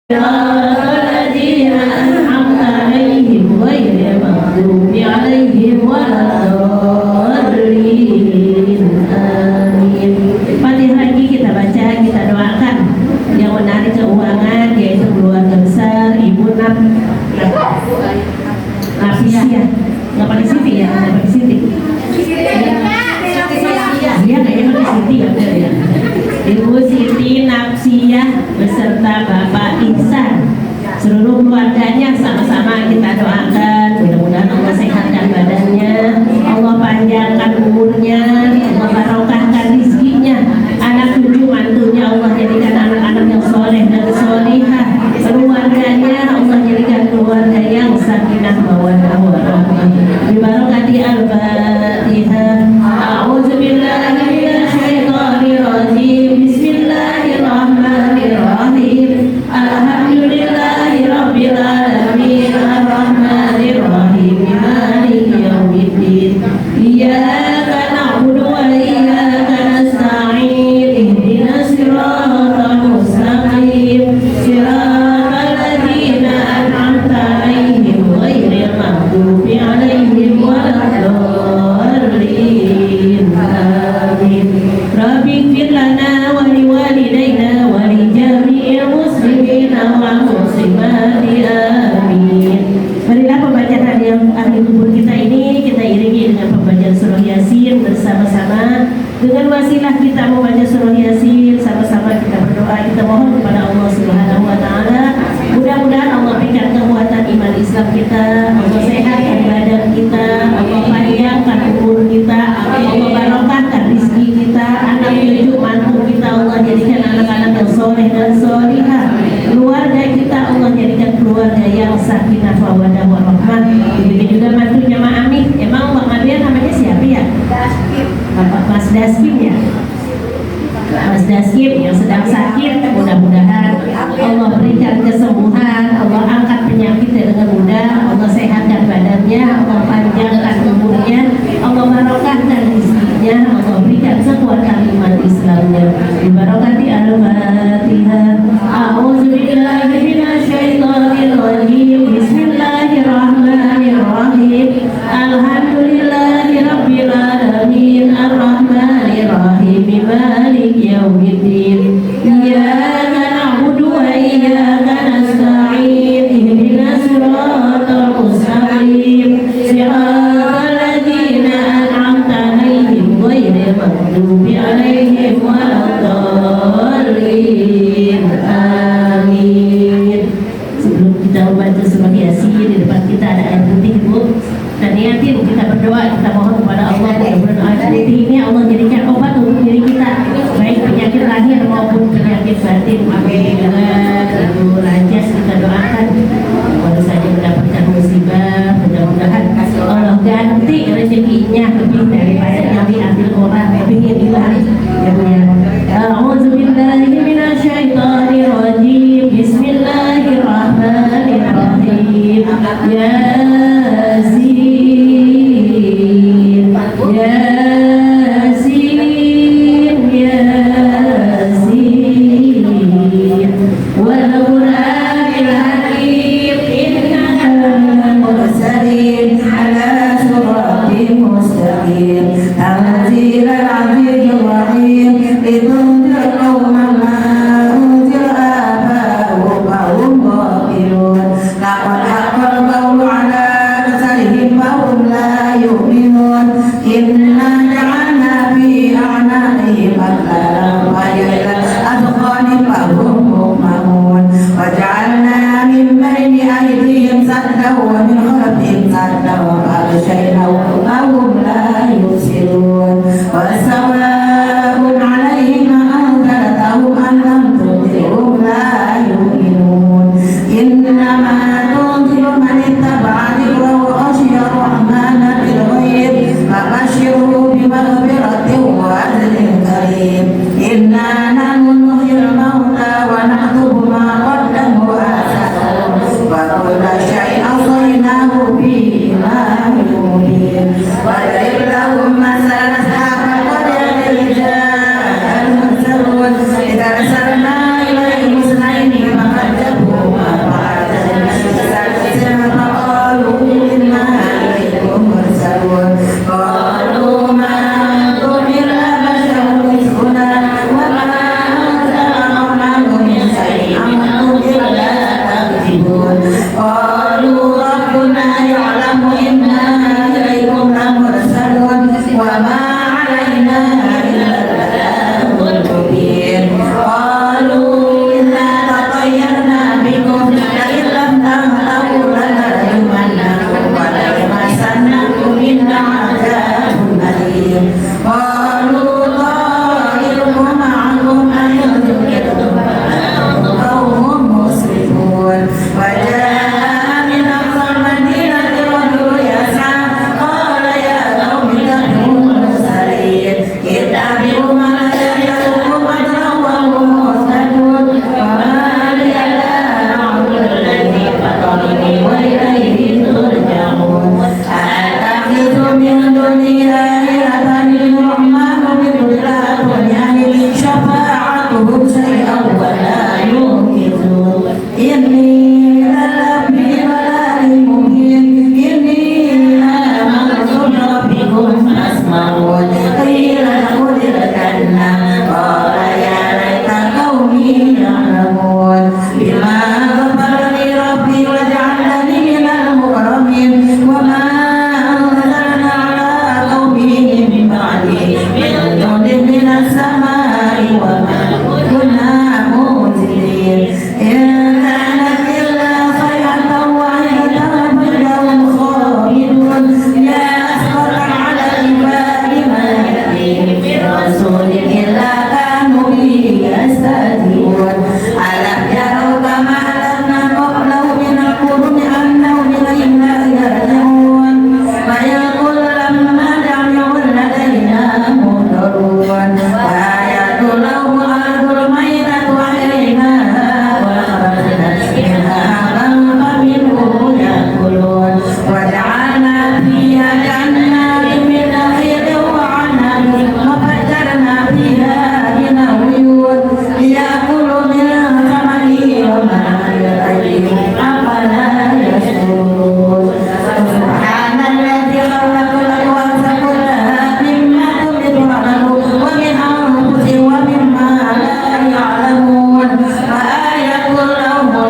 الذين أنعمت عليهم غير المغضوب عليهم ولا الضالين. Amin. Fatihah lagi kita baca, kita doakan yang menarik keuangan yaitu keluarga besar Ibu Nafisiyah. Nggak pakai Siti ya? Nggak pakai Siti. Iya kayaknya pakai Siti ya. Ibu Siti Nafsiyah beserta Bapak Ihsan, seluruh keluarganya sama-sama kita doakan mudah-mudahan Allah sehatkan badannya, Allah panjangkan umurnya, Allah barokahkan rizkinya, anak cucu mantunya Allah jadikan anak-anak yang soleh dan solihah, keluarganya Allah jadikan keluarga yang sakinah mawaddah warahmah. Bibarakati al-Fatihah. A'udzubillahi minasyaitonir rajim. Bismillahirrahmanirrahim. Alhamdulillahi rabbil alamin. Arrahmanirrahim. Maliki yaumiddin. Iyyaka na'budu wa iyyaka nasta'in. Ihdinas siratal mustaqim. Siratal ladzina an'amta 'alaihim ghairil maghdubi 'alaihim waladdallin. Amin. Rabbighfir lana wa liwalidayna wa li jami'il muslimina wal muslimati. Amin. Marilah pembacaan ahli kubur kita ini kita iringi dengan pembacaan surah Yasin bersama-sama. Dengan wasilah kita membaca surah Yasin, sama-sama kita berdoa, kita mohon kepada Allah Subhanahu wa taala. Mudah-mudahan Allah berikan kekuatan iman Islam kita, Allah sehatkan badan kita, Allah panjangkan umur kita, Allah barokahkan rizki kita, anak cucu mantu kita Allah jadikan anak-anak yang soleh dan solihah, keluarga kita Allah jadikan keluarga yang sakinah mawaddah warahmah. Begitu juga mantunya Mak Amih. Emang Mak Amih namanya siapa ya? Mas Daskim ya? Mas Daskim yang sedang sakit, mudah-mudahan Allah berikan kesembuhan, Allah angkat penyakitnya dengan mudah, Allah sehatkan badannya, Allah panjangkan umurnya, Allah barokahkan rizkinya, Allah berikan kekuatan iman Islamnya. Bibarakati al-Fatihah. A'udzubillahi minasyaitonir rajim. Bismillahirrahmanirrahim. Alhamdulillahi rabbil alamin. Arrahmanirrahim. Maliki yaumiddin. Iyyaka na'budu wa iyyaka nasta'in. Ihdinas siratal mustaqim. Siratal ladzina an'amta 'alaihim ghairil maghdubi 'alaihim waladdallin. Amin. Sebelum kita membaca surah Yasin, di depan kita ada air putih, Bu. Dan niatin kita berdoa, kita mohon kepada Allah mudah-mudahan air putih ini Allah jadikan obat untuk diri kita, baik penyakit lahir maupun penyakit batin. Amin. Ibu Rajas kita doakan baru saja mendapatkan musibah, mudah-mudahan Allah ganti rezekinya lebih daripada yang diambil orang, lebih hilang. A'udzubillahi minasyaitonir rajim. Bismillahirrahmanirrahim. Yasin, Yasin, Yasin, wal Qur'anil hakim. Innaka laminal mursalin ala siratin mustaqim. Tanzilal azizir rahim. Litunzira qauman ma unzira aba'uhum wa hum ghafilun. Laqad haqqal qawlu ala aktharihim wa hum la yu'minun. Inna ja'alna fi a'naqihim aghlalan wa ila adqanihim fa hum muqmamun. Wa ja'alna min bayni aydihim saddan wa min khalfihim saddan wa aghshaynahum fa hum la yubsirun. Wa sawa'un 'alaihim anzartahum am lam tunzirhum la yu'minun. Innama tunziru man ittaba'a dhikra wa khashiya ar-rahmana bil ghaib fabashshirhu bimaghfiratin wa ajrin karim. Inna nahnu nuhyil mauta wa naktubu ma qaddamu wa atharahum wa kulla shay'in ahsaynahu fi imamin mubin. Wa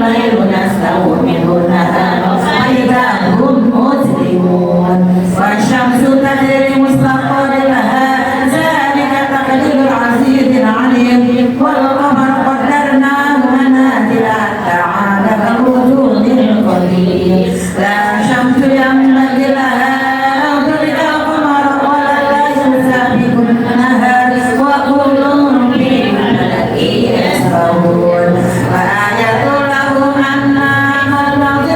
والليل نسلخ منه النهار فإذا هم مسلمون والشمس تجري مستقر لها ذلك تقدير العزيز العليم والقمر قدرناه منازل حتى عاد كالرجل القديم لا شمس ينبغي لها أن تدرك القمر ولا الليل سابق النهار وكل في فلك يسبحون وآية لهم أنا نرضي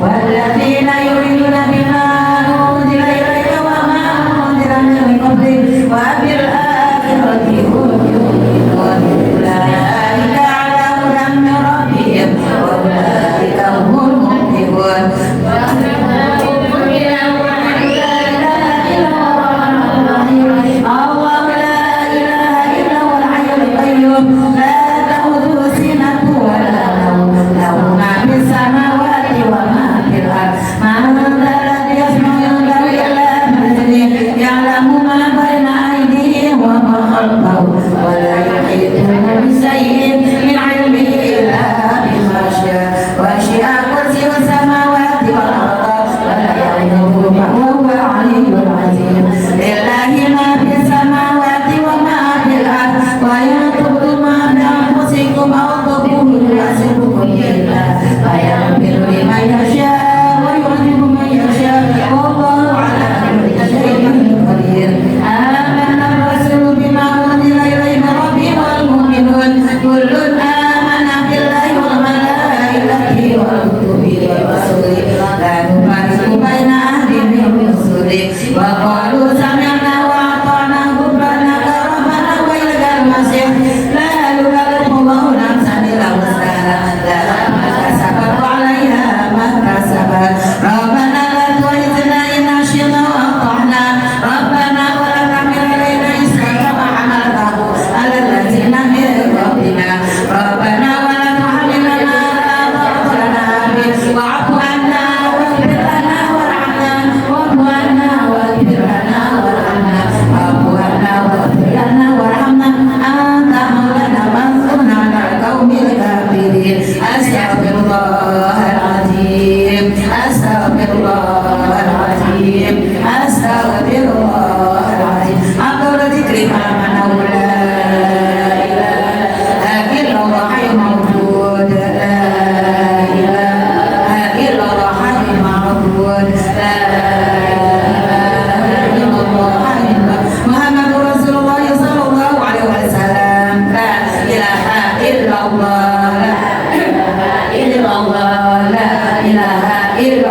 والذين يؤمنون بما أنزل إليك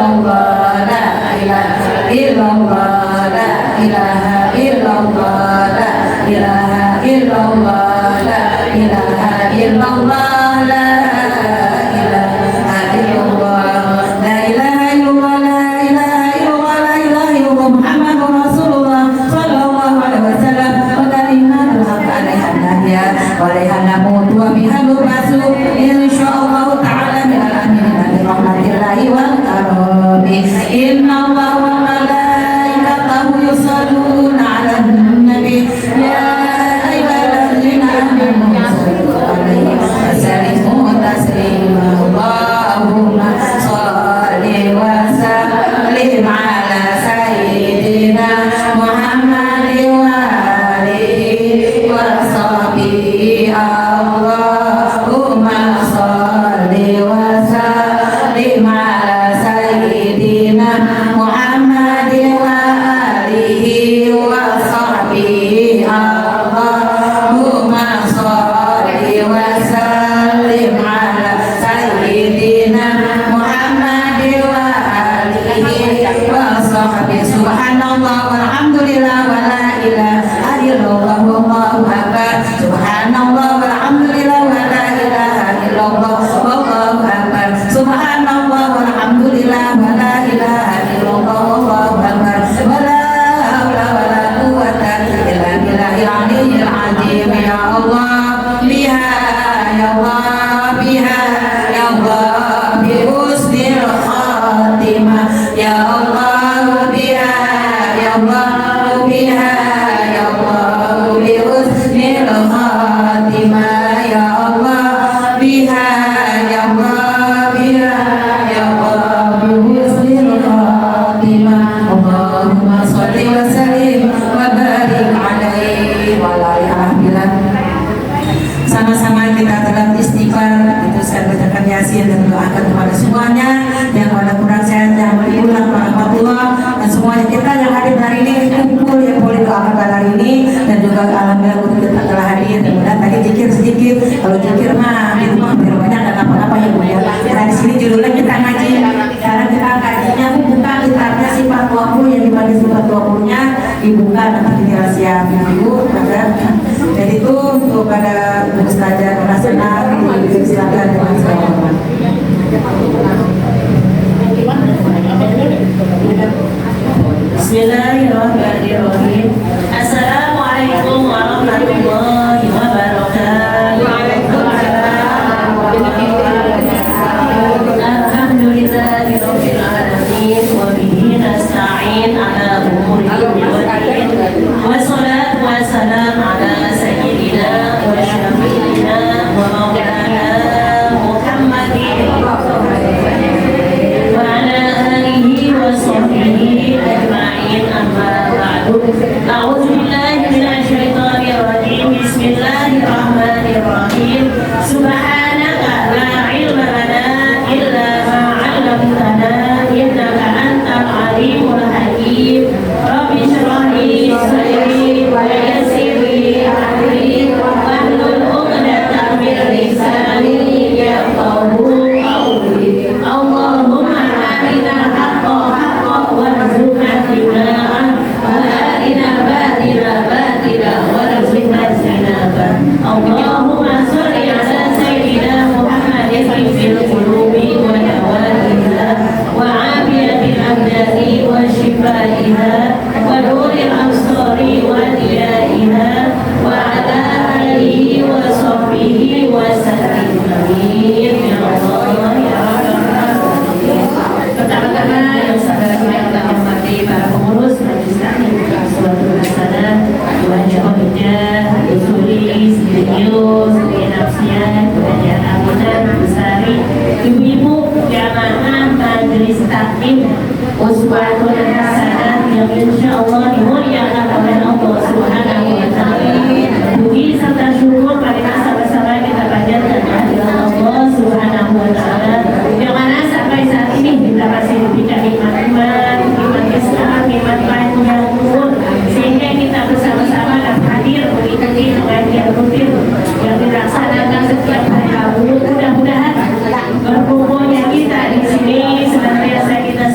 illallah, la ilaha illallah, la ilaha illallah, la ilaha illallah, la ilaha illallah, la ilaha illallah, la ilaha illallah, la ilaha illallah, la ilaha illallah, Muhammadur Rasulullah sallallahu alaihi wasallam, wa kalimatul haqq alaiha nahya wa alaiha namut wa biha nub'atsu insyaallah ta'ala minal aminin bi rahmatillahi wal karami. Inna allaha wa malaikatahu yusalluna 'alan nabi ya ayyuhalladzina amanu sallu 'alaihi wa sallimu taslima. Allahumma shalli wa sallim 'ala sayyidina Muhammadin wa alihi wa sahbihi. Allahumma shalli wa sallim 'ala sayyidina Muhammadin wa alihi wa sahbihi. Allahumma shalli wa sallim 'ala sayyidina Muhammadin wa alihi wa sahbihi. Subhanallah walhamdulillah wa la ilaha illallah wallahu akbar. Subhanallah walhamdulillah wa la ilaha illallah wallahu akbar. Subhanallah walhamdulillah wa la ilaha illallah wallahu akbar. Wa la haula wa la quwwata illa billahil aliyyil azim. Ya Allah biha ya Allah biha ya Allah bi husnil khatimah. Ya Allah biha ya Allah biha ya Allah bi husnil khatimah. Ya Allah biha ya Allah biha ya Allah bi husnil khatimah. Allahumma shalli wa sallim wa barik alaihi wa ala alihi. Sama-sama kita dalam istighfar, teruskan bacakan yasin dan doakan kepada semuanya yang pada kurang sehat, yang berulang rahmatullah, dan semuanya kita yang hadir hari ini kumpul yang boleh doakan pada hari ini, dan juga alhamdulillah untuk kita telah hadir. Dan mudah tadi zikir sedikit, kalau zikir mah di rumah biar banyak dan apa-apa ya Bu ya. Karena di sini judulnya kita ngaji, sekarang kita ngajinya buka kitabnya sifat 20 yang dibagi sifat 20-nya dibuka nanti di rahasia ibu pada. Jadi itu untuk pada Ustazah Rasana silakan dengan segala. Bismillahirrahmanirrahim. Assalamualaikum warahmatullahi wabarakatuh. Alhamdulillahirabbil alamin wa bihi nasta'in ala umuri dunya waddin. Wassalatu wassalamu ala sayyidina wa syafi'ina wa maulana Muhammadin wa ala alihi wa sahbihi ajma'in. Amma ba'du. A'udzu billahi minasy syaithanir rajim. Bismillahirrahmanirrahim. Subhanaka la ilma lana illa ma 'allamtana innaka antal alimul hakim. Rabbi shrah li sadri wa yassir li amri wahlul 'uqdatam min lisani yafqahu qawli. Allahumma arina haqqa haqqan warzuqna ittiba'ah wa arina batila batila warzuqna ijtinabah. Allahumma shalli ala sayyidina Muhammadin fil qulubi wa dawaiha wa 'afiyatil abdani wa shifaiha wa nuril absari wa diyaiha wa ala alihi wa sahbihi wa sallim. Amin ya Allah ya Rabbal. Pertama-tama yang saudara yang kita hormati para pengurus Majelis Taklim Suatu Hasanah, Tuan Syahidnya, Yusuli, Silius, Nafsian, Kebajian Aminah, Besari, Ibu-ibu jamaah Majelis Taklim Uswatun Hasanah yang insya Allah dimuliakan oleh Allah Subhanahu wa Ta'ala. Puji serta syukur marilah sama-sama kita panjatkan kehadirat Allah Subhanahu wa Ta'ala, yang mana sampai saat ini kita masih diberikan nikmat iman, nikmat Islam, nikmat yang umur, sehingga kita bersama-sama dan hadir mengikuti pengajian rutin yang dilaksanakan setiap hari Rabu. Mudah-mudahan berkumpulnya kita di sini senantiasa kita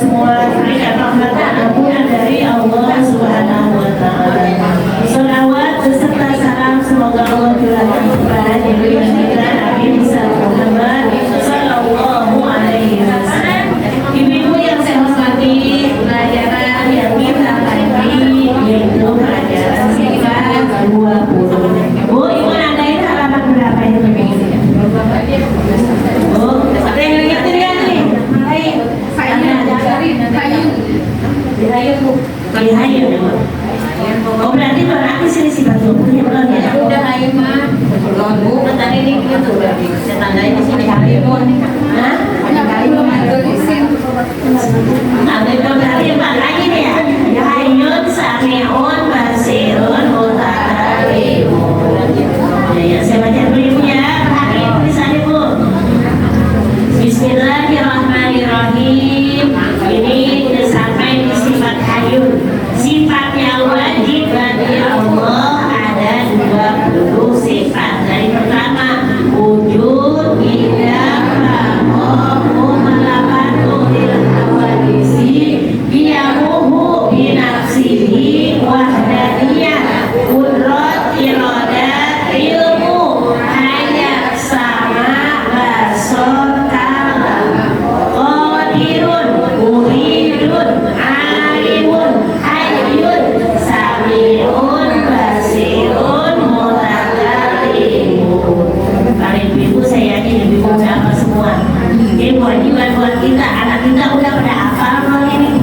Ini kewajiban buat kita. Anak kita udah pada hafal belum ini?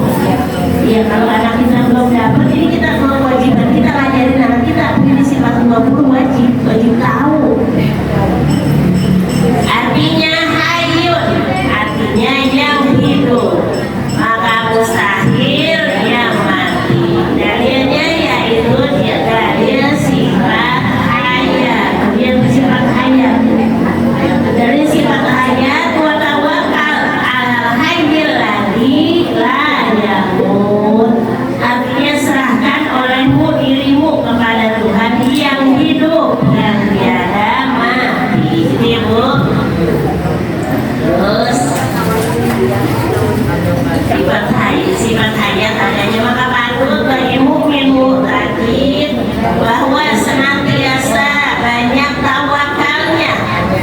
Ya kalau anak kita belum dapat, ini kita kewajiban kita ngajarin anak kita. Ini sifat 20 wajib tahu. Artinya hayyun, artinya yang hidup. Maka mustahil yang mati. Dalilnya yaitu dia dalil sifat hayat. Dia bersifat hayat. Dari sifat hayat wa tawakkal 'alal hayyil ladzi la yamut. Artinya serahkan olehmu dirimu kepada Tuhan yang hidup dan tiada mati. Itu terus sifat hayat adanya, maka patut bagi mukmin mu'taqid bahwa senantiasa banyak tawakalnya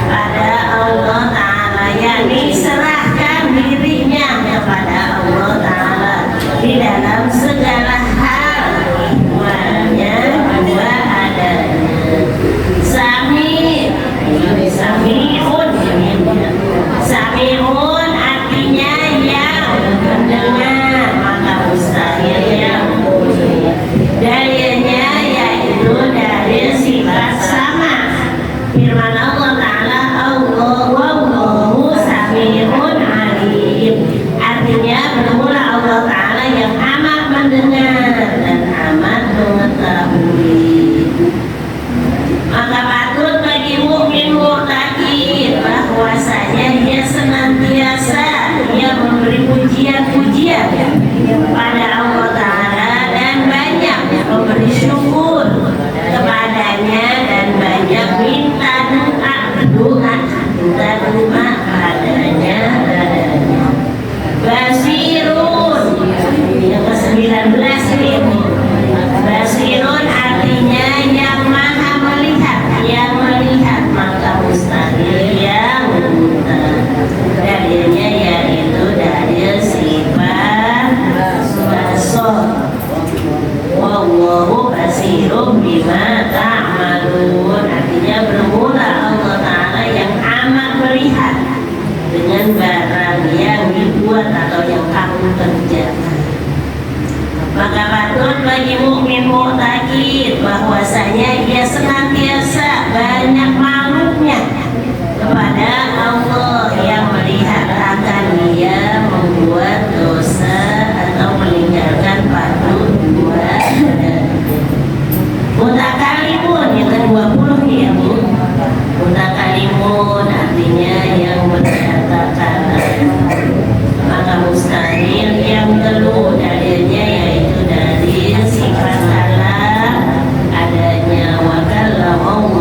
pada Allah Ta'ala, yakni serahkan dirinya kepada Allah Ta'ala di dalam segala hal. Hikmahnya dua adanya. Sami'un artinya yang mendengar, maka mustahil yang bunyi. Dalilnya yaitu dalil sifat sama. Firman Allah Ta'ala, Allahu sami'un alim. Artinya bermula Allah Ta'ala yang amat mendengar dan amat mengetahui. Maka patut bagi mukmin mu'taqid bahwasanya dia senantiasa dia memberi pujian-pujian pada Allah Ta'ala dan banyak memberi syukur kepadanya dan banyak minta doa padanya. Basirun yang ke-19 ini. Basirun artinya yang maha melihat, maka mustahil yang buta. Dalilnya yaitu dalil sifat basar. Wallahu basirum bima ta'malun. Artinya bermula Allah Ta'ala yang amat melihat dengan barang yang dibuat atau yang kamu kerjakan. Maka patut bagi mukmin mu'taqid bahwasanya dia senantiasa banyak makhluknya kepada Allah yang melihat akan dia membuat dosa atau meninggalkan patut buat. Mutakalimun yang ke-20 ya Bu. Mutakalimun artinya yang berkata-kata. Maka mustahil yang telu dalilnya yaitu dari sifat kalam adanya wa kallama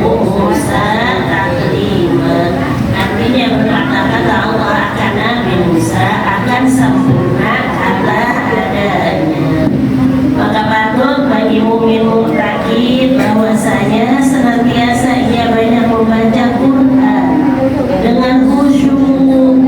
Musa taklima. Artinya berkata-kata Allah akan Nabi Musa akan sempurna kata adanya. Maka patut bagi mukmin mu'taqid bahwasanya senantiasa ia banyak membaca Quran dengan khusyuk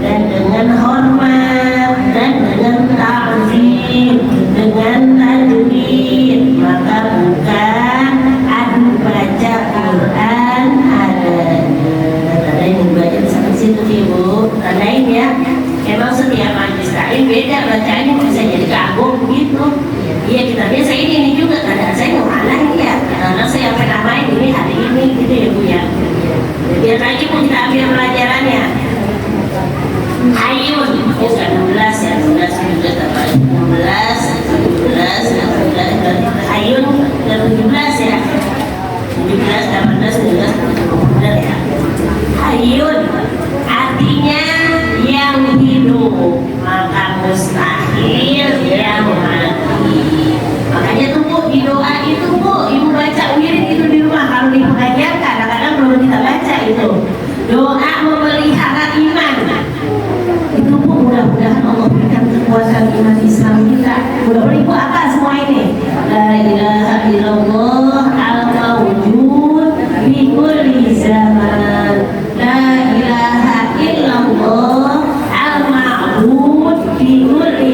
dan dengan hormat dan dengan ta'zim, dengan tajwid. Maka bukan adu baca Quran adanya. Tandain baca sampai situ Ibu. Tandain ya. Emang setiap majlis taklim beda bacaannya, bisa jadi kagum gitu. Iya kita biasa ini juga kadang saya kemana ya. Anak saya pernah main ini hari ini gitu ya Bu ya. Biar lagi pun kita ambil pelajarannya. Hayyun yang ke-16 ya, 16 apa? 16 Hayyun ke-17 ya. 17, 18, 19 benar ya. Hayyun artinya yang hidup, maka mustahil yang mati. Makanya tuh Bu, di doa itu Bu, Ibu baca wirid itu di rumah. Kalau di pengajian kadang-kadang belum kita baca itu. Doa memelihara iman. Itu Bu, mudah-mudahan Allah berikan kekuatan iman Islam kita. Mudah-mudahan Ibu apa semua ini? La ilaha illallah al-mawjud fi kulli zaman. La ilaha illallah al-ma'bud fi kulli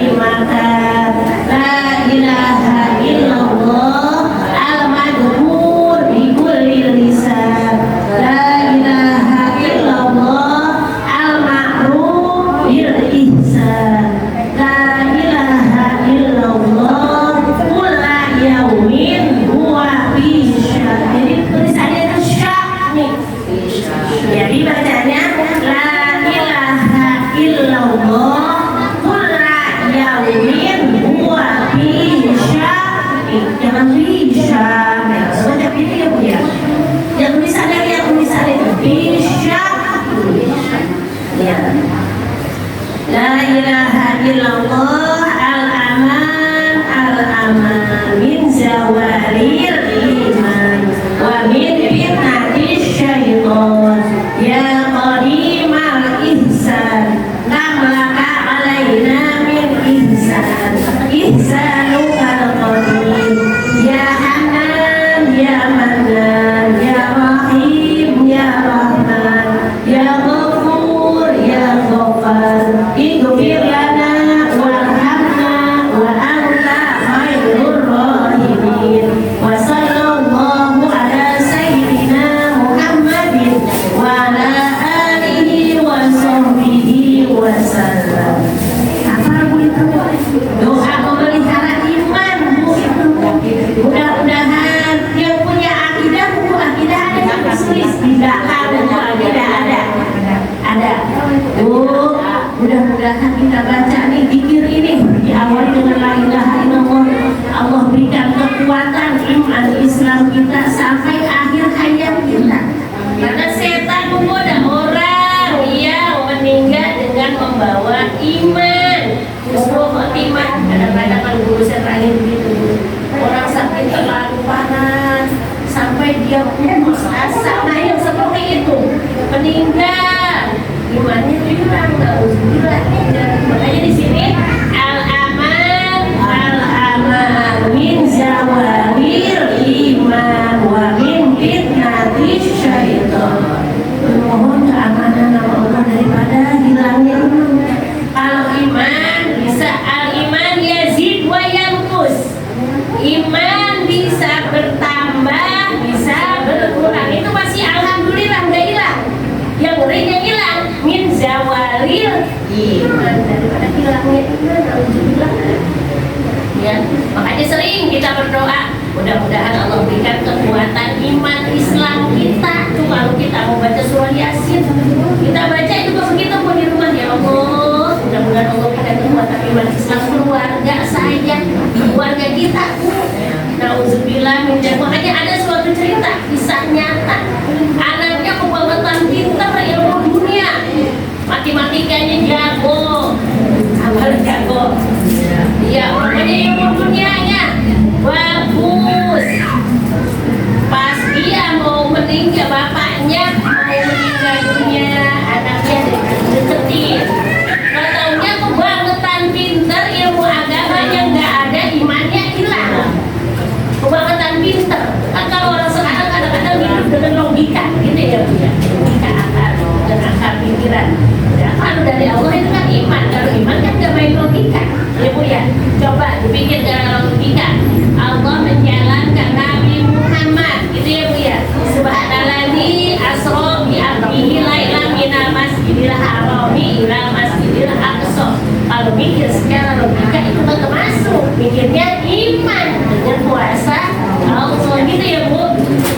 Jadi bacanya la ilaha illallah kulla yaumin huwa fi sya'in. Jangan fi sya'in. Baca ini ya Bu ya. Yang tulisannya itu fi sya'in. Ya. La ilaha illallah al-aman al-aman min zawalil iman wa min fitnatis syaitan ya qadimal ihsan kamlaka alaina min ihsan ihsanukal qadim ya hanan ya manan ya rahim ya rahman ya ghafur ya ghafar ighfir lana warhamna wa anta khairur rahimin wa sallallahu ala sayyidina Muhammadin wa ala alihi wa sahbihi wa sallam. Apa Bu itu? Doa memelihara iman Bu itu. Mudah-mudahan yang punya akidah buku akidah ada yang tulis di belakang buku akidah ada. Mudah-mudahan kita baca nih zikir ini diawali dengan la ilaha illallah. Allah berikan kekuatan iman Islam kita sampai akhir hayat kita. Karena setan menggoda orang yang meninggal dengan membawa iman. Husnul khotimah. Kadang-kadang kalau guru saya terakhir begitu, orang sakit terlalu panas sampai dia putus asa. Nah yang seperti itu meninggal imannya hilang. Makanya di sini al-aman min zawalil iman wa min fitnatis syaitan. Mohon keamanan nama Allah daripada hilangnya iman. Kalau iman bisa al-iman yazid wa yanqus. Iman bisa bertambah, bisa berkurang. Itu masih alhamdulillah enggak hilang. Yang uringnya hilang min zawalil iman, daripada hilangnya iman. Alhamdulillah. Ya, makanya sering kita berdoa, mudah-mudahan Allah berikan kekuatan iman Islam kita. Tuh kalau kita mau baca surah Yasin, kita baca itu begitu pun di rumah, ya Allah, mudah-mudahan Allah berikan kekuatan iman Islam keluarga saya, keluarga kita. Nauzubillah min dzalik. Makanya ada suatu cerita kisah nyata. Anaknya kebangetan pintar ilmu dunia, matematikanya jago, amal jago. Ya, pokoknya ilmu dunianya bagus. Pas dia mau meninggal, bapaknya mau meninggal dunia, anaknya deketin. Kalau taunya kebangetan pintar ilmu agamanya nggak ada, imannya hilang. Kebangetan pintar. Kan kalau orang sekarang kadang-kadang hidup dengan logika, gitu ya Bu ya. Logika akal dan akal pikiran. Ya, kalau dari Allah itu kan iman. Kalau iman kan nggak main logika, ya Bu ya. Coba dipikir dengan logika. Allah menjalankan Nabi Muhammad, gitu ya Bu ya. Subhanalladzi asra bi abdihi lailan minal masjidil harami ila masjidil aqsa. Kalau mikir secara logika itu kan termasuk mikirnya iman dengan puasa Allah, gitu ya Bu.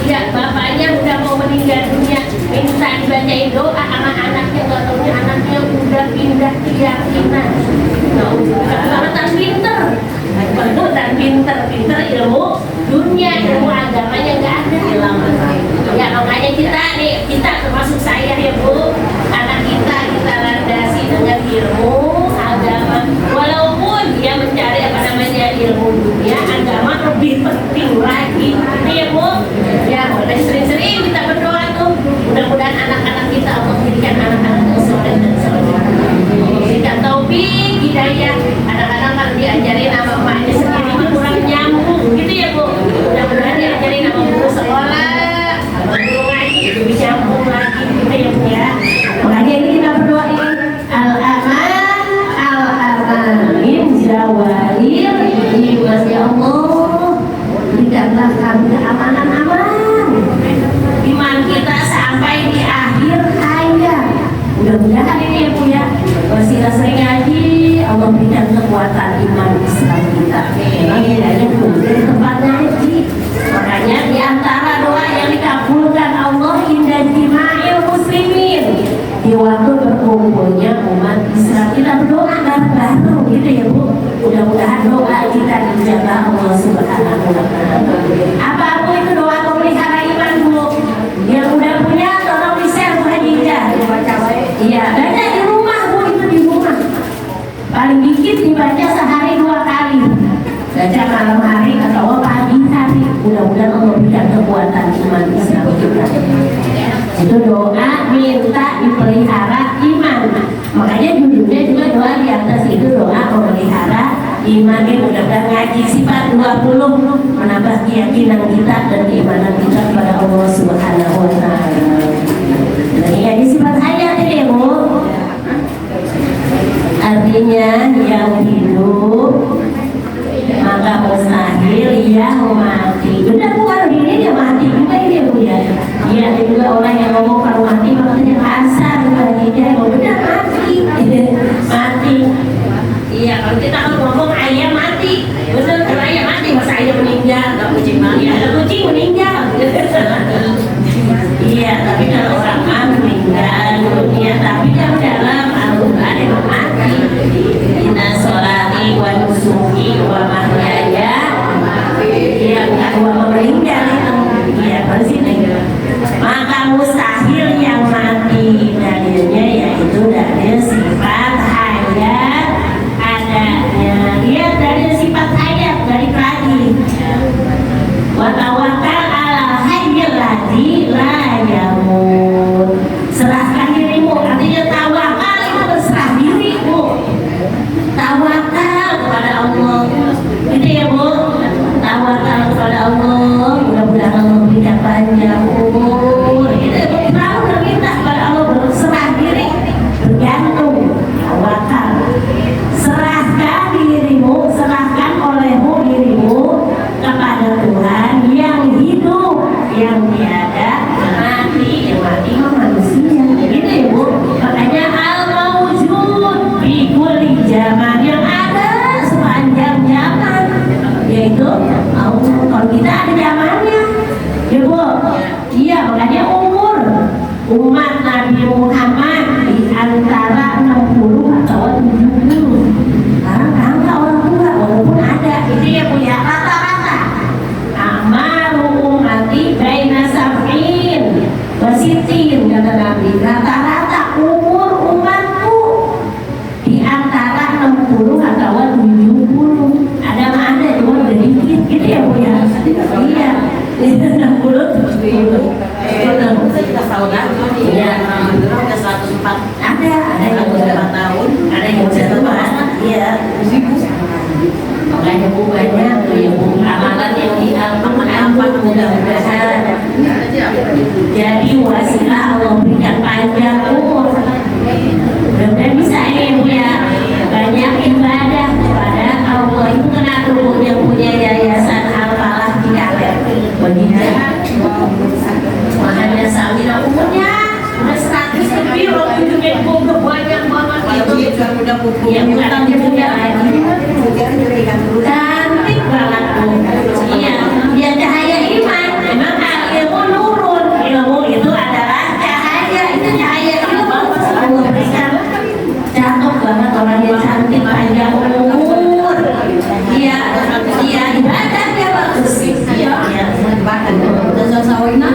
Ya, bapaknya udah mau meninggal dunia, minta dibacain doa sama anaknya, gak taunya anaknya udah pindah keyakinan. Kebangetan pinter, kebangetan pinter ilmu dunia, ilmu agamanya nggak ada. Ya makanya kita termasuk saya ya Bu, anak kita landasi dengan ilmu agama. Walaupun dia mencari ilmu dunia, agama lebih penting lagi, gitu ya Bu. Ya boleh sering-sering kita berdoa tuh, mudah-mudahan anak-anak kita Allah berikan anak-anak yang soleh dan soleh, berikan taufik hidayah. Kadang-kadang kalau diajarin nama emaknya sendiri itu kurang nyambung, gitu ya Bu. Mudah-mudahan diajarin nama guru sekolah, guru ngaji itu bisa nyambung lagi, gitu ya Bu ya. Makanya ini kita berdoa ini al-aman min zawalil iman. Ya Allah, berikanlah kami keamanan iman kita sampai di akhir hayat. Mudah-mudahan ini ya Bu ya, kita sering ngaji, Allah berikan kekuatan iman Islam kita. Memang hidayah dari tempat ngaji. Makanya di antara doa yang dikabulkan Allah indah jima'il muslim Apapun itu doa pemelihara iman Bu. Yang udah punya tolong di-share Bu Haji Ijah. Iya, baca di rumah Bu, itu di rumah. Paling dikit dibaca sehari 2 kali. Baca malam hari atau pagi hari. Mudah-mudahan Allah berikan kekuatan iman Islam kita. Itu doa minta dipelihara iman. Makanya judulnya juga doa di atas itu doa memelihara iman. Mudah-mudahan ngaji sifat 20 menambah keyakinan kita dan keimanan kita kepada Allah Subhanahu wa taala. Nah, ini sifat hayat ini Bu. Artinya yang hidup maka mustahil yang mati. Benar Bu, kalau ini dia mati juga ini Bu ya. Iya, ada juga orang yang ngomong kalau mati maksudnya kasar bukan dia. Oh benar mati. Mati. Iya, kalau kita ngomong ayam mati, benar kalau ayam mati masa ayam meninggal, nggak kucing mati, ada kucing meninggal. Iya, tapi kalau orang meninggal dunia, tapi yang dalam Al-Quran yang mati. Inna sholati wa nusuki wa mahyaya. Iya, bukan wa meninggal itu. Iya, bersini. Maka mustahil yang mati. Dalilnya yaitu dalil sifat hayat adanya. Lihat dalil sifat hayat dari tadi. Wa tawakkal ala hayyil ladzi la yamut. Serahkan dirimu, artinya tawakal itu berserah diri Bu. Tawakal kepada Allah. Gitu ya Bu. Tawakal kepada Allah. Mudah-mudahan Allah memberikan panjang umur. Kita selalu berminta kepada Allah, berserah diri, bergantung, tawakal. Serahkan dirimu, serahkan olehmu dirimu kepada Tuhan yang hidup, yang tiada mati. Yang mati mah manusia. Gitu ya Bu. Makanya al-mawjud fi kulli zaman, yang ada sepanjang zaman, yaitu Allah. Kalau kita ada zamannya ya Bu. Iya, makanya umur umat Nabi Muhammad di antara 60 atau 70. Sekarang angka orang tua walaupun ada itu ya punya rata-rata. Amaru ummati baina sab'in wa sittin, kata Nabi. Rata-rata umur umatku di antara 60 atau 70. Ada mah ada cuma udah dikit gitu ya Bu ya. Iya. 60 70. Kita tahu kan? Iya. Udah 104. Ada yang udah 4 tahun, ada yang udah tua. Iya. Makanya Bu banyak tuh ya Bu, amalan yang diampun mudah-mudahan jadi wasilah Allah berikan panjang umur. Mudah-mudahan bisa ya Bu ya, banyak ibadah kepada Allah. Itu kena tuh yang punya yayasan Al-Falah di Kaler Baginda. Makanya Samira umurnya udah 100 lebih, waktu itu jadi bodoh banyak banget itu. Yang bukan punya lagi. Cantik banget Bu. Iya, dia cahaya iman. Memang ilmu nurun. Ilmu itu adalah cahaya. Itu cahaya ilmu. Allah berikan. Cakep banget orang yang cantik, panjang umur. Iya, iya ibadah dia bagus. Iya, iya. Dan sawina.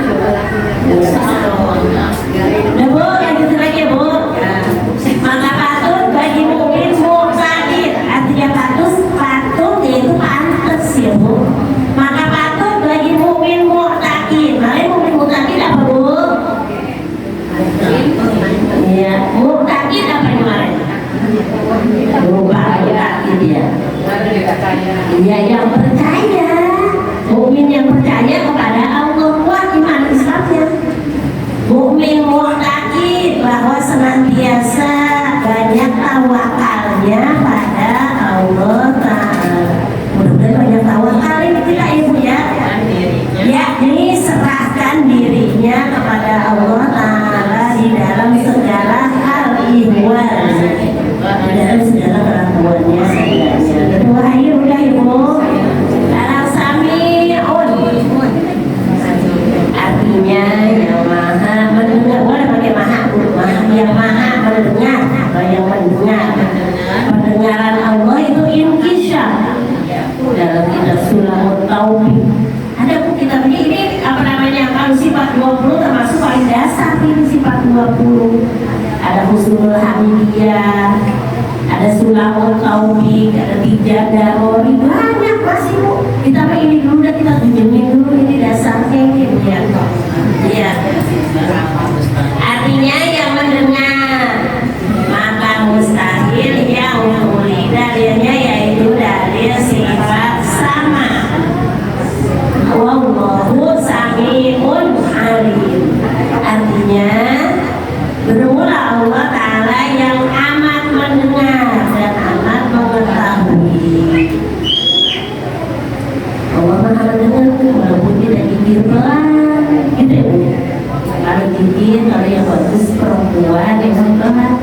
Udah Bu, yang itu lagi Bu. Maka patut bagi mukmin muqtadir. Artinya patut yaitu pantas ya Bu. Maka patut bagi mukmin muqtadir. Makanya mukmin muqtadir apa Bu? Iya, muqtadir apa kemarin? Lupa muqtadir ya. Iya, yang percaya. Mukmin yang percaya kepada Allah, kuat iman Islamnya. Mukmin muqtadir bahwa senantiasa banyak tawakalnya pada Allah Ta'ala. Mudah-mudahan banyak tawakal ini kita ibu ya. Yakni serahkan dirinya kepada Allah Ta'ala di dalam segala hal ihwal, di dalam segala kelakuannya sebenarnya. Kedua ayo udah ibu. Artinya yang maha mendengar, boleh pakai maha, yang maha mendengar ada husnul hamidiyah, ada sulamul taufik, ada tijadari, banyak masih Bu. Kita ini dulu dan kita tunjukin dulu ini dasarnya ini ya. Iya. Artinya yang mendengar maka mustahil yang muli dalilnya yaitu dalil sifat sama. Wallahu sami'un alim. Artinya bermula Allah Ta'ala yang amat mendengar dan amat mengetahui. Allah Maha mendengar walaupun tidak dikir pelan gitu ya Bu. Kalau dikir, kalau yang bagus perempuan yang pelan,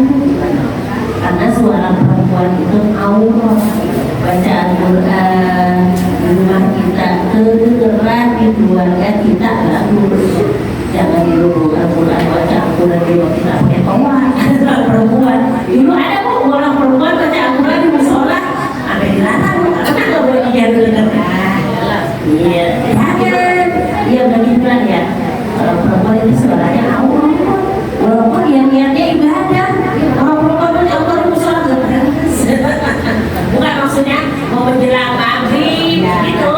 karena suara perempuan itu Allah. Bacaan Quran di rumah kita kedengeran, di keluarga kita bagus. Jangan dulu Al-Quran, baca Al-Quran di waktu kita pakai toa perempuan. Dulu ada kok orang perempuan baca Al-Quran di musola sampai dilarang. Karena nggak boleh didengar. Iya, jangan. Dia bagi bilang ya, kalau perempuan itu suaranya Allah. Walaupun dia niatnya ibadah, orang perempuan baca Al-Quran di musola bukan maksudnya mau menjelang maghrib gitu.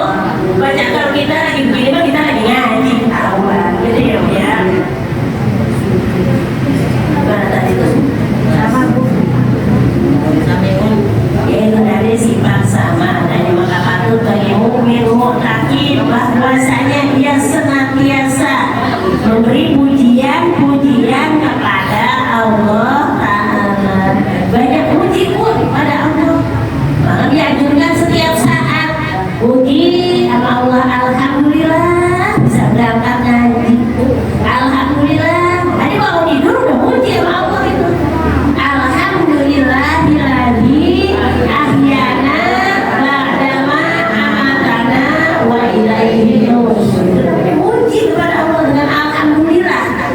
Baca kalau kita lagi begini mah kita lagi ngaji ketahuan gitu ya. Mana tadi tuh? Sama Bu. Yaitu dari sifat sama. Dan maka patut bagi mukmin muttaqin bahwasanya dia senantiasa memberi pujian kepada Allah Ta'ala. Banyak puji pun pada Allah. Maka dianjurkan setiap saat puji sama Allah. Alhamdulillah bisa berangkat ngaji. Alhamdulillah. Tadi bangun tidur udah puji sama Allah itu. Alhamdulillahilladzi ahyana ba'dama amatana wa ilaihi nusyur. Puji kepada Allah dengan alhamdulillah.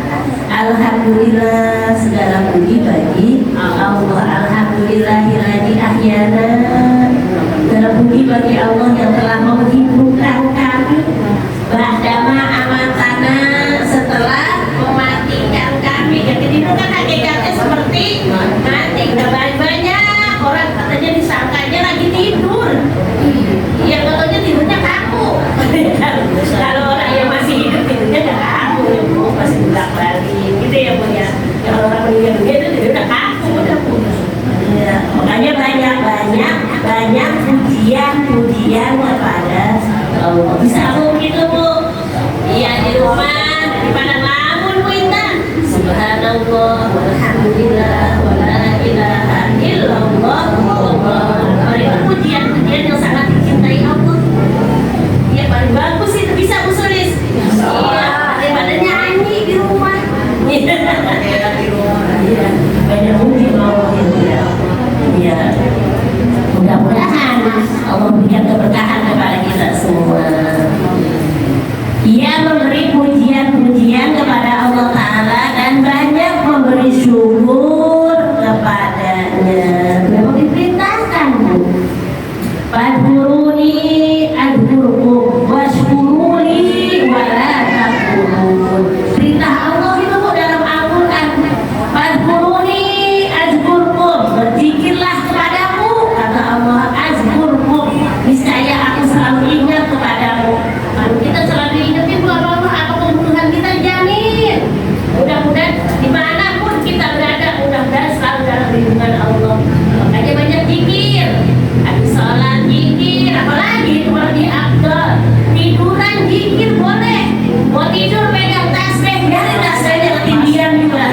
Alhamdulillah, segala puji bagi Allah. Alhamdulillahilladzi ahyana. Segala puji bagi Allah yang telah menghidupkan kami. Ba'dama amatana, setelah mematikan kami. Yang tidur kan hakikatnya seperti mati. Udah banyak orang katanya disangkanya lagi tidur. Ya katanya tidurnya kaku. Kalau orang yang masih hidup tidurnya gak kaku ya Bu, masih bolak balik gitu ya Bu ya. Kalau orang meninggal dunia itu tidurnya kaku udah Bu. Ya, makanya banyak pujian kepada Allah. Bisa Bu gitu Bu. Iya di rumah, di padang lamun Bu Intan. Subhanallah, walhamdulillah, wala ilaha illallah, wallahu akbar. Itu pujian yang sangat dicintai Allah. Ya paling bagus itu bisa Bu Sulis. Iya, daripada nyanyi di rumah. Iya, banyak puji Allah ya. Iya. Mudah-mudahan Allah berikan keberkahan kepada kita semua. Ia memberi pujian kepada Allah Ta'ala dan banyak memberi syukur kepadanya. Memang diperintahkan Bu. Fadhkuruni adhkurkum washkuruli wala takfurun. Perintah Allah itu Bu dalam Al-Quran. Fadhkuruni adhkurkum, berzikirlah kepadaku, kata Allah. Azkurkum, niscaya aku selalu ingat kepadamu. Kalau kita selalu ingetin Allah, apa kebutuhan kita jamin. Mudah-mudahan dimanapun kita berada, mudah-mudahan selalu dalam lindungan Allah. Makanya banyak zikir, habis sholat zikir, apalagi itu kalau di afdal. Tiduran zikir boleh, mau tidur pegang tasbih, biarin tasbihnya ketinggian juga.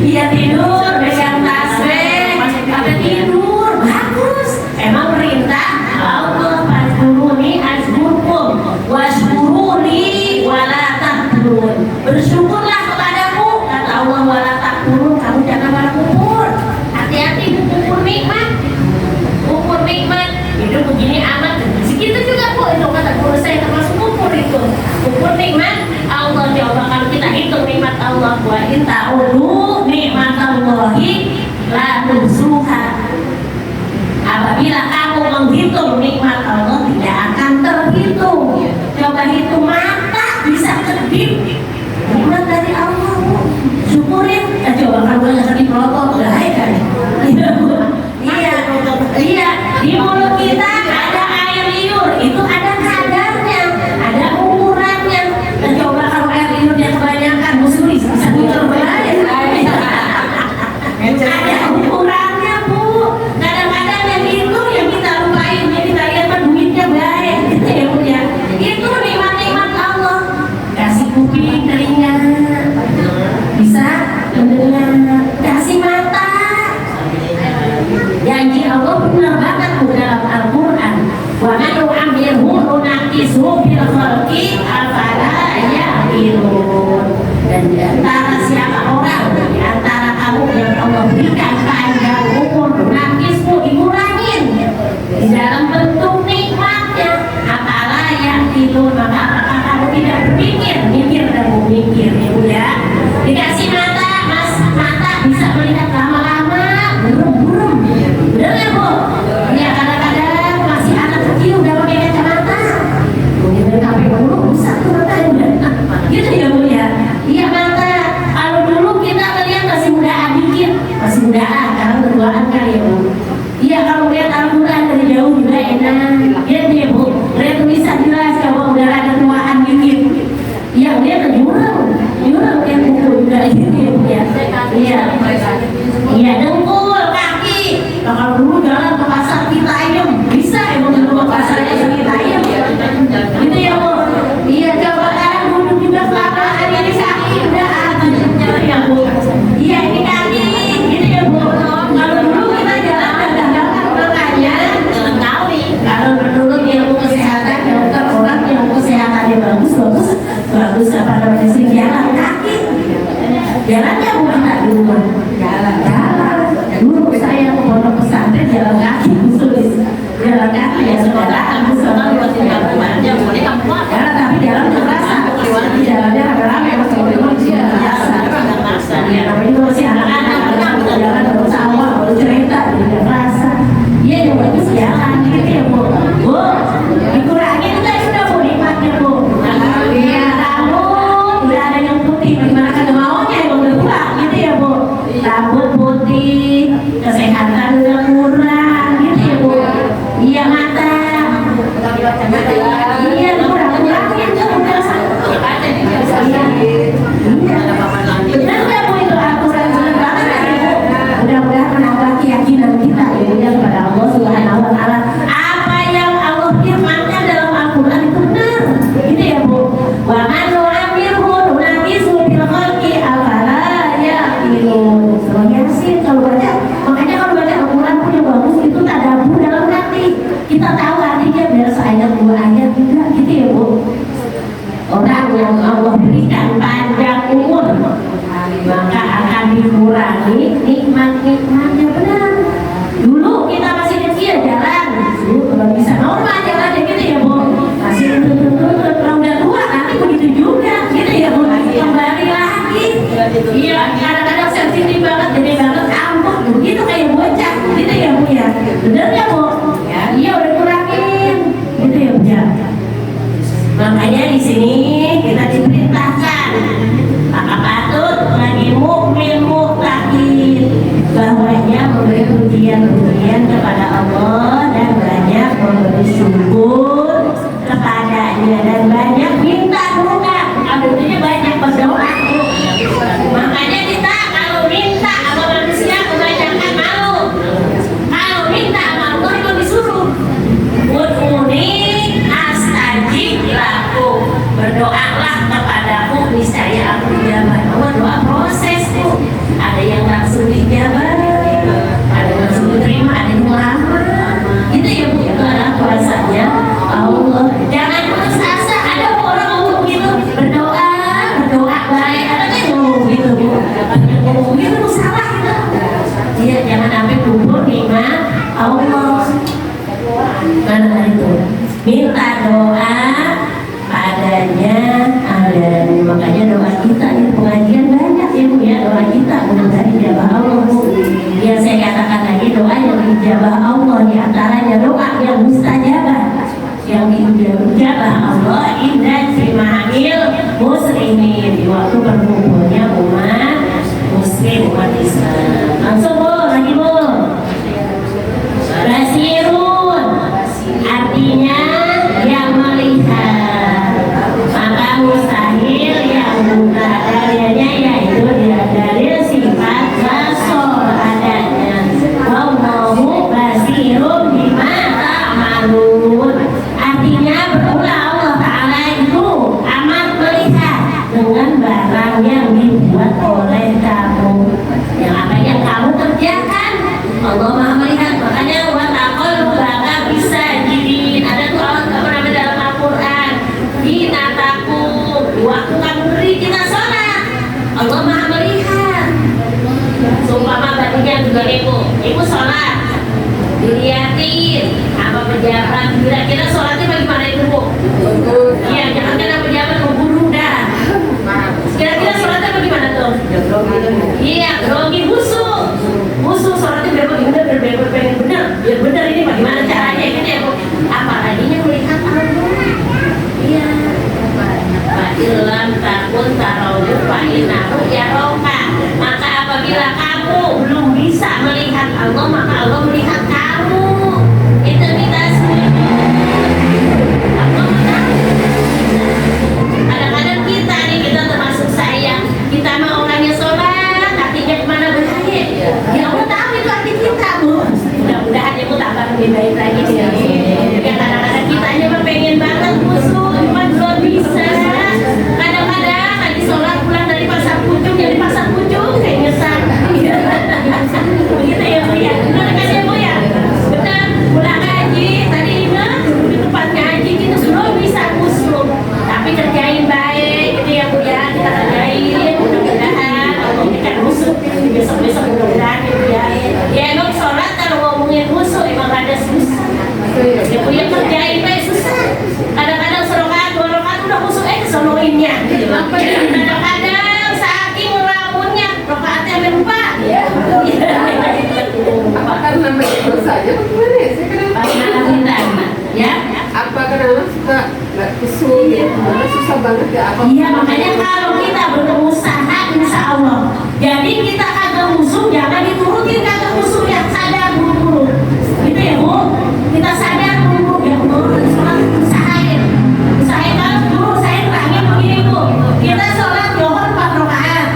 Iya tidur pegang tasbih, pada tidur bagus. Emang perintah Allah. Fadhkuruni azkurkum washkuruli wala takfurun. Bersyukurlah kepadaku, kata Allah, wala takfurun, kamu jangan pada kufur. Hati-hati kufur nikmat. Kufur nikmat. Hidup begini amat. Segitu juga Bu, itu kata guru saya termasuk kufur itu. Kufur nikmat Allah. Coba kalau kita hitung nikmat Allah, wa in ta'udu nikmatallahi la tuhsuha. Apabila kamu menghitung nikmat Allah tidak akan terhitung. Coba hitung mata bisa kedip. Nikmat dari Allah Bu. Syukuri mudaan dikit, masih mudaan karena berduaan kan ya Bu. Iya, kalau lihat Al-Quran dari jauh juga enak. Lihat ya Bu, lihat tulisan jelas kalau udah ada tuaan dikit. Iya, lihat jurang lihat buku juga gitu ya Bu ya. Iya, dengkul, kaki. Nah, kalau dulu jalan ke pasar kita ayam, bisa ya Bu, ke pasarnya kita ayam. Gitu ya Bu. Iya, coba sekarang duduk juga kelamaan ini kaki udah jalan ya Bu. Iya, ini kaki, gitu ya Bu. Kalau dulu kita jalan dagang makanya kali. Kalau menurut ilmu kesehatan dokter orang yang kesehatannya bagus apa namanya sih jalan kaki. Jalannya bukan di rumah. Jalan. Dulu saya ke pondok pesantren jalan kaki khusus. Jalan kaki ya saudara. Jalan tapi jalan terasa. Jalannya rame-rame biasa. Ya namanya itu masih anak-anak. Jalan baru sawah, baru cerita, tidak rasa. Iya yang bagus jalan gitu ya Bu. Bu, dikurangin enggak sudah Bu nikmatnya Bu. Iya rambut udah ada yang putih, bagaimana kagak maunya yang udah tua gitu ya Bu. Rambut putih, kesehatan udah kurang gitu ya Bu. Iya mata. Iya kurang-kurangin tuh udah benar nggak Bu itu aturan benar banget ya Bu. Mudah-mudahan menambah keyakinan kita ya kepada Allah Subhanahu wa taala. Apa yang Allah firmankan dalam Al-Qur'an itu benar. Gitu ya Bu. Wa man nu'ammirhu nunaqisu fil khalqi afala yaqilun. Surah Yasin kalau baca, makanya kalau baca Al-Qur'an punya bagus itu tadabbur dalam hati. Kita tahu artinya biar seayat dua ayat juga gitu ya Bu. Orang yang Allah berikan panjang umur maka akan dikurangi nikmat-nikmatnya benar. Dulu kita masih kecil jalan, kalau bisa normal jalan gitu ya Bu. Masih tutut kalau udah tua nanti begitu juga gitu ya Bu. Kembali lagi. Iya, kadang-kadang sensitif banget, gede banget, ambut begitu kayak bocah gitu ya Bu ya. Bener ya Bu? Iya udah kurangin gitu ya Bu ya. Makanya di sini kita diperintahkan maka patut bagi mukmin muttaqin bahwanya memberi pujian-pujian kepada Allah dan banyak memberi syukur kepadanya dan banyak minta doa. Artinya banyak berdoa. Makanya kita kalau minta sama manusia kebanyakan malu. Kalau minta sama Allah itu disuruh. Ud'uni astajib lakum. Berdoalah kepadaku niscaya aku dijabah. Allah doa proses tuh. Ada yang langsung dijabah, ada yang langsung diterima, ada yang lama. Gitu ya Bu, itu adalah kuasanya Allah. Jangan putus asa. Ada orang ngomong gitu, berdoa baik. Ada yang ngomong gitu Bu. Ngomong gitu salah gitu. Iya, jangan sampai kubur nikmat Allah. Mana itu? Minta doa padanya ada. Makanya doa kita di pengajian banyak ya Bu ya. Doa kita mudah-mudahan dijabah Allah Bu. Ya saya katakan lagi doa yang dijabah Allah di antaranya doa yang mustajabah. Yang dijabah Allah indah jima'il muslimin di waktu berkumpulnya umat muslim, umat Islam. Langsung Bu, lagi Bu. Basirun artinya yang melihat, maka mustahil yang buka dalilnya yaitu dalil sifat basor adanya. Wallahu basirun bima ta'malun. Artinya berulah Allah Ta'ala itu amat melihat dengan barang yang dibuat oleh kamu, yang apa yang kamu kerjakan. Allah Maha melihat. Makanya watakol baka bisa jadi ada tuh apa namanya dalam Al-Quran. Dinataku waktu kamu beri kita sholat, Allah Maha melihat. Sumpama tadinya juga ibu sholat dilihatin apa pejabat, kira-kira sholatnya bagaimana itu Bu? Iya, jangan kena pejabat membunuh dah. Kira-kira sholatnya bagaimana tuh? Iya, grogi musuh sholatnya biar pengen bener, biar bener ini bagaimana caranya gitu ya Bu. Apalagi melihat Allah. Iya. Fa'ilam takun tarawuh fa'inahu ya roka. Maka apabila Allah, maka Allah melihat kamu. Itu kita setuju. Allah mengetahui. Kadang-kadang kita nih, kita termasuk saya, kita mah orangnya sholat, hatinya kemana berhari. Ya Allah tahu itu hati kita, Bu. Mudah-mudahan ibu tambah lebih baik lagi di sini. Ya kadang-kadang kita aja mah pengen banget musuh, cuma belum bisa. Kadang-kadang lagi sholat pulang dari pasar pucung, jadi pasar pucung kayak nyesat. Begitu ya Bu ya, benar kan ya Bu ya? Benar, pulang ngaji, tadi ingat di tempat ngaji kita belum bisa musuh, tapi kerjain baik gitu ya Bu ya, kita kerjain, mudah-mudahan Allah berikan musuh besok-besok mudah-mudahan ya Bu ya. Ya emang sholat kalau ngomongin musuh emang ada susah. Ya Bu ya, kerjain baik susah. Kadang-kadang serokat, dua rokat udah musuh kesonoinnya. Kadang-kadang saking ngelamunnya rokaatnya lupa. Apa karena itu saja bagaimana ya? Saya kadang Ya. apa karena suka nggak kusuk gitu, karena susah banget ya apa? Iya, makanya kalau kita berusaha insya Allah. Jadi kita kagak musuh, jangan diturutin kagak musuhnya, sadar buru-buru. Gitu ya Bu. Kita sadar buru-buru ya Bu. Usahain. Usahain kalau dulu saya terangin begini Bu. Kita sholat zuhur 4 rakaat.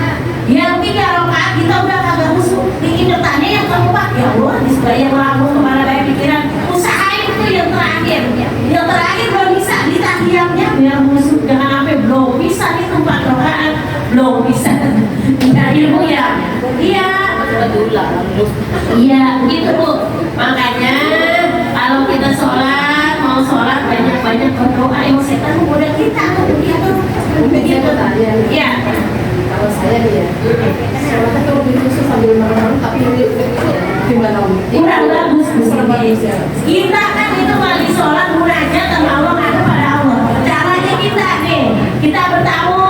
Yang 3 rakaat kita udah kagak musuh. Diingetannya yang keempat ya Allah, disebaya melamun kemana baik pikiran. Usahain itu yang terakhir. Yang terakhir belum bisa ditahiyatnya biar musuh, jangan sampai belum bisa di tempat rakaat belum bisa. Iya ilmu ya. Iya. Iya gitu Bu. Makanya kalau kita sholat mau sholat banyak-banyak berdoa yang setan menggoda kita tuh gitu. Begitu. Iya. Kalau saya nih ya, sholat itu lebih khusus sambil malam tapi gimana? Kurang bagus Bu. Kita kan itu kali sholat munajat sama Allah, ada pada Allah. Caranya kita nih, kita bertamu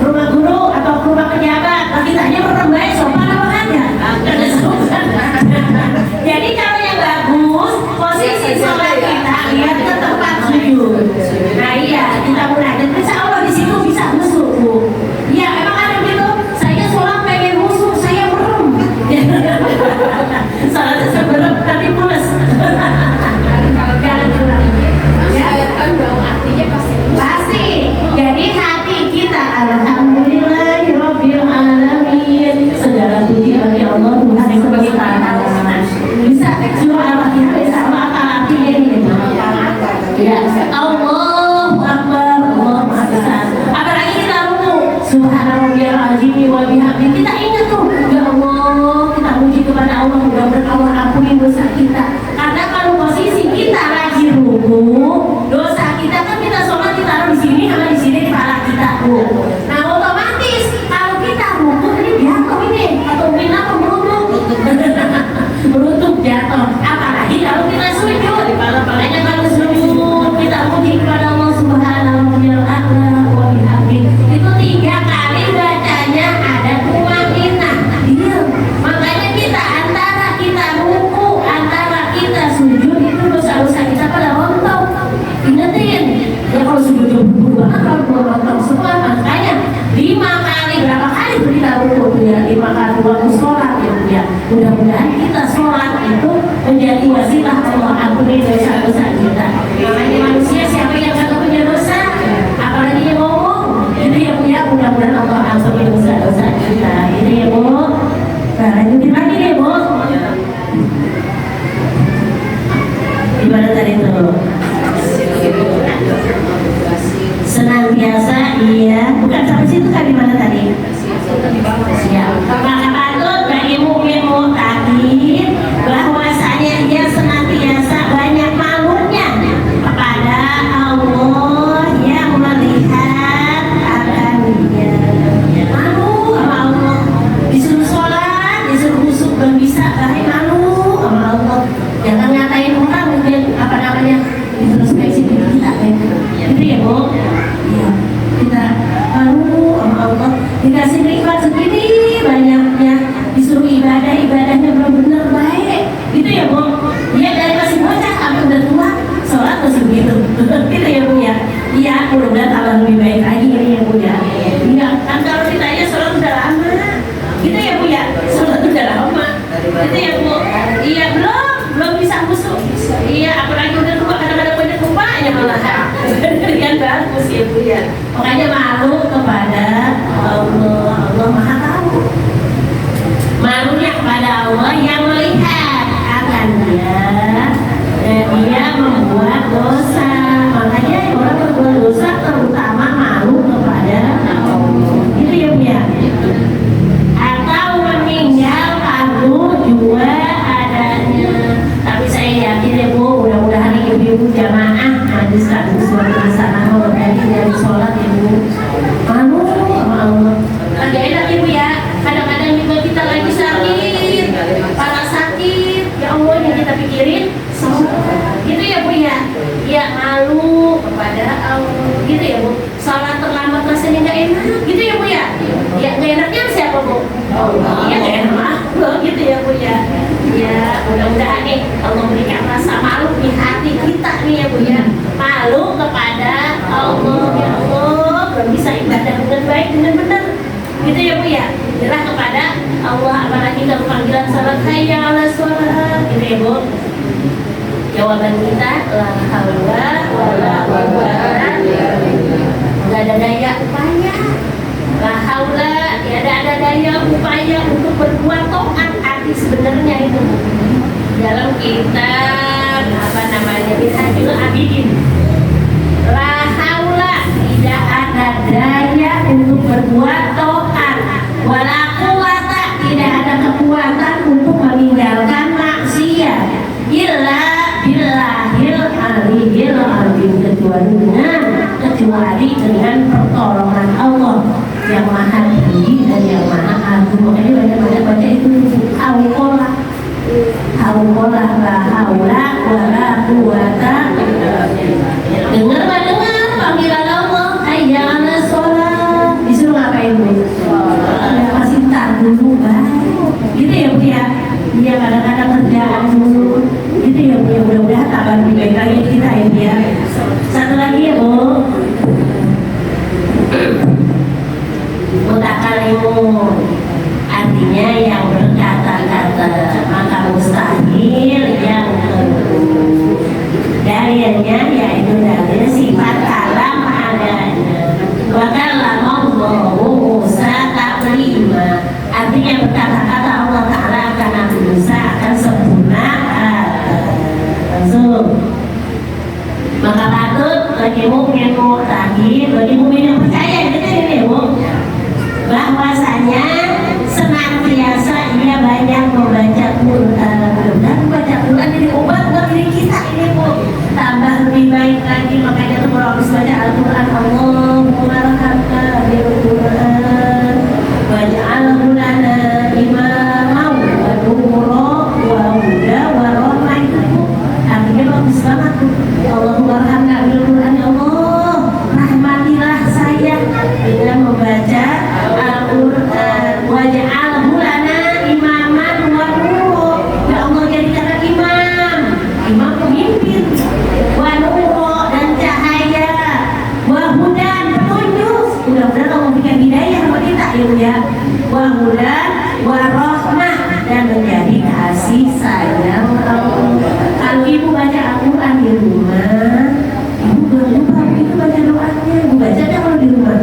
rumah guru atau rumah pejabat, kita hanya berbaik sopan apa aja. Ada sopan. Jadi kalau yang bagus posisi sholat kita lihat ke tempat sujud. Nah iya, kita munajat. Insya Allah di situ bisa musuh Bu. Iya emang ada gitu. Saya sholat pengen musuh, saya merem. Sholatnya seberem tapi pulas. Jangan curang. Ya, Kan dong artinya pasti. Jadi hati kita alhamdulillahirabbil alamin. Segala puji bagi Allah Tuhan yang semesta. Bisa surah Al-Fatihah sama apa artinya ini? Ya, Allahu Akbar, Allahu Akbar. Apalagi kita ruku, subhanallahil azim wa bihamdihi. Kita ingat tuh, ya Allah, kita puji kepada Allah, mudah-mudahan Allah ampuni dosa kita. Karena kalau posisi kita lagi ruku, dosa kita kan kita sholat ditaruh di sini sama di sini kepala kita Bu. Nah otomatis kalau kita ruku ini jatuh ini atau bina meruntuk meruntuk jatuh. Apalagi kalau kita sujud, palanya kalau sujud kita puji kepada Allah Subhanahu wa bihamdihi. Itu 3 kali bacanya ada tumanina. Iya. Makanya kita antara kita ruku, antara kita sujud itu dosa-dosa kita pada rontok. Ingetin, ya kalau sujud berdua, kalau rontok semua, makanya 5 kali, berapa kali tuh kita ruku ya, 5 kali waktu sholat ya. Mudah-mudahan kita sholat itu menjadi wasilah Allah ampuni dosa-dosa kita. Makanya manusia siapa yang kagak punya dosa, apalagi yang ngomong, itu yang punya, mudah-mudahan Allah ampuni dosa-dosa kita. Ini ya Bu. Nah lanjutin lagi deh Bu. Gimana tadi tuh? Senantiasa iya, bukan sampai situ kan, di mana tadi? Ya, maka patut bagi mukmin muttaqin bahwasanya dia senantiasa banyak makmurnya kepada Allah yang melihat akan dia. Malu sama Allah, disuruh sholat, disuruh khusyuk belum bisa, tapi malu sama Allah. Jangan ngatain orang mungkin apa namanya introspeksi diri kita kan. Itu ya Bu. Iya. Kita malu sama Allah, dikasih nikmat segini banyaknya, disuruh ibadahnya belum benar baik. Gitu ya Bu. Iya dari masih bocah sampai udah tua sholat masih begitu. Gitu ya Bu ya. Iya, mudah-mudahan Allah lebih baik lagi ini ya Bu ya. Iya, kan kalau ditanya sholat udah lama. Gitu ya Bu ya. Sholat udah lama. Itu ya Bu. Iya belum bisa musuh. Iya apalagi udah lupa kadang-kadang banyak lupanya malahan. Yang bagus ya Bu ya. Makanya malu kepada Allah. Allah Maha Tahu. Malunya kepada Allah yang melihat akan dia membuat dosa. Makanya orang berbuat dosa terutama malu kepada Allah. Itu ya Bu ya. Atau meninggal kamu juga adanya. Tapi saya yakin ya Bu, mudah-mudahan ibu-ibu jamaah hadis kami suatu sana kalau dari sholat ya Bu. Malu sama Allah. Lagi enak ya Bu ya. Kadang-kadang juga kita lagi sakit, parah sakit. Ya Allah yang kita pikirin sholat. Gitu ya Bu ya. Ya malu kepada Allah. Gitu ya Bu. Sholat terlambat rasanya nggak enak. Gitu ya Bu ya. Ya nggak enaknya siapa Bu? Iya nggak enak. Gitu ya Bu ya. Ya mudah-mudahan nih Allah berikan rasa malu di hati kita nih ya Bu ya. Malu kepada Allah. Ya Allah belum bisa ibadah dengan baik dengan benar. Gitu ya Bu ya. Nyerah kepada Allah apalagi kalau panggilan salat hayya 'alas shalah. Gitu ya Bu. Jawaban kita la haula wala quwwata illa billah. Enggak ada daya upaya. La haula tiada ada daya upaya untuk berbuat taat arti sebenarnya itu. Dalam kitab apa namanya Minhajul Abidin. La haula tidak ada daya untuk berbuat taat. Wala quwwata tidak ada kekuatan untuk meninggalkan maksiat. Illa billahil aliyil azim kecuali dengan pertolongan Allah yang maha tinggi dan yang maha agung. Makanya banyak baca itu hauqolah la haula wala quwwata. Dengar panggilan Allah hayya 'alas shalah. Disuruh ngapain Bu? Masih tar dulu baru. Gitu ya Bu ya. Dia kadang-kadang kerjaan dulu. Gitu ya Bu ya. Mudah-mudahan tambah lebih baik lagi kita ya Bu ya. Satu lagi ya Bu. Mutakalimun artinya yang berkata-kata, maka mustahil yang dalilnya yaitu dalil sifat kalam adanya. Wa kallama Allahu Musa taklima artinya berkata-kata Allah Ta'ala akan Nabi Musa akan sempurna langsung. Maka patut bagi mukmin mu'taqid, bagi mukmin yang percaya gitu ya Bu, bahwasanya senantiasa ia banyak membaca Quran. Dan membaca Quran jadi obat buat diri kita ini Bu. Tambah lebih baik lagi, makanya tuh kalau habis baca Al-Quran Allahumma rahamna bil Quran waj'alhu lana imamau wa nura wa huda wa rahmah. Artinya bagus banget tuh. Allahumma rahamna bil Quran. Ya Allah rahmatilah saya dengan membaca Al-Quran. Waj'alhu lana imaman wa nura. Ya Allah jadikanlah imam pemimpin, wa nura dan cahaya, wa hudan petunjuk. Mudah-mudahan Allah berikan hidayah sama kita ya Bu ya. Wa hudan wa rahmah dan menjadi kasih sayang Allah. Kalau ibu baca Al-Quran di rumah, ibu jangan lupa itu baca doanya. Ibu baca aja kalau di rumah.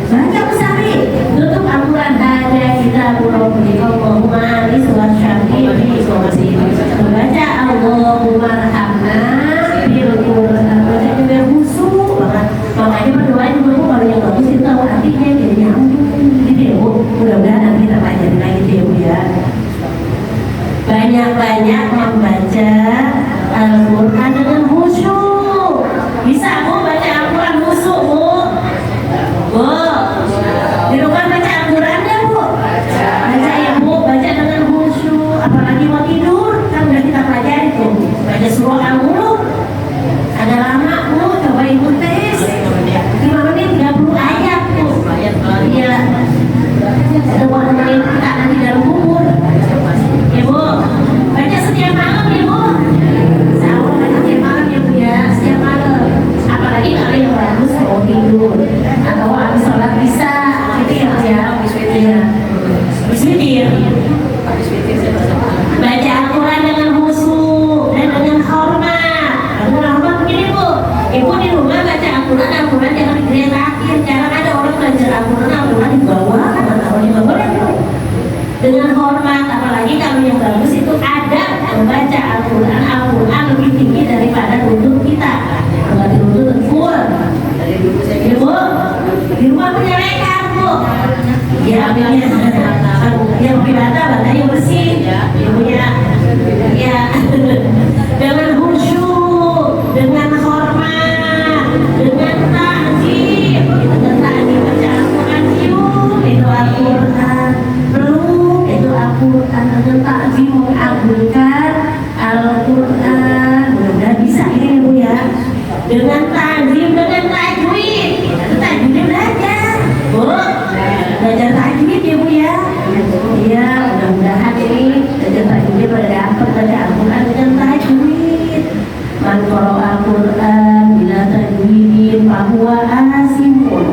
Baca Musari, tutup Al-Quran ada kita Rabbi Allahumma liswa syafi'i baca Allahumma rahamna bil Quran. Baca biar khusyuk banget. Makanya berdoa juga Bu kalau yang bagus itu tahu artinya jadi nyambung gitu ya Bu. Mudah-mudahan nanti kita pelajari lagi gitu ya Bu ya. Banyak-banyak membaca Al-Quran dengan khusyuk. Bisa Bu baca Al-Quran khusyuk Bu? Bu, di rumah baca Al-Quran ya Bu? Baca ya Bu, baca dengan khusyuk. Apalagi mau tidur, kan udah kita pelajari tuh. Baca surah Al-Muluk. Ada lama Bu, coba ibu tes 5 menit 30 ayat tuh. Iya. Ada buat nemenin kita nanti dalam kubur. Ya Bu, baca setiap malam ya Bu. Sahur baca setiap malam ya Bu ya, setiap malam. Apalagi kalau yang bagus mau tidur atau habis sholat bisa gitu ya Bu ya. Habis witir. Baca Al-Quran dengan khusyuk dan dengan hormat. Dengan hormat begini Bu, ibu di rumah baca Al-Quran jangan digeretakin. Jangan ada orang belajar Al-Quran di bawah, kalau di bawah dengan hormat. Apalagi kalau yang bagus itu adab membaca Al-Quran lebih tinggi daripada lutut kita. Kalau di lutut full. Ibu di rumah punya rekan Bu. Ya, yang bata yang bersih, ibunya, ya, dengan khusyuk, dengan hormat, dengan takjim, dengan takjim baca Al-Quran, itu Al-Quran, peluk itu Al-Quran, dengan takjim mengagungkan Al-Quran, mudah bisa ini Bu ya, dengan takjim, dengan tajwid, tajwidnya belajar, Bu. Belajar tajwid ya Bu ya. Iya, mudah-mudahan ini belajar tajwidnya pada dapat baca Al-Quran dengan tajwid. Man qara'a Al-Quran bila tajwidin fahuwa asimun.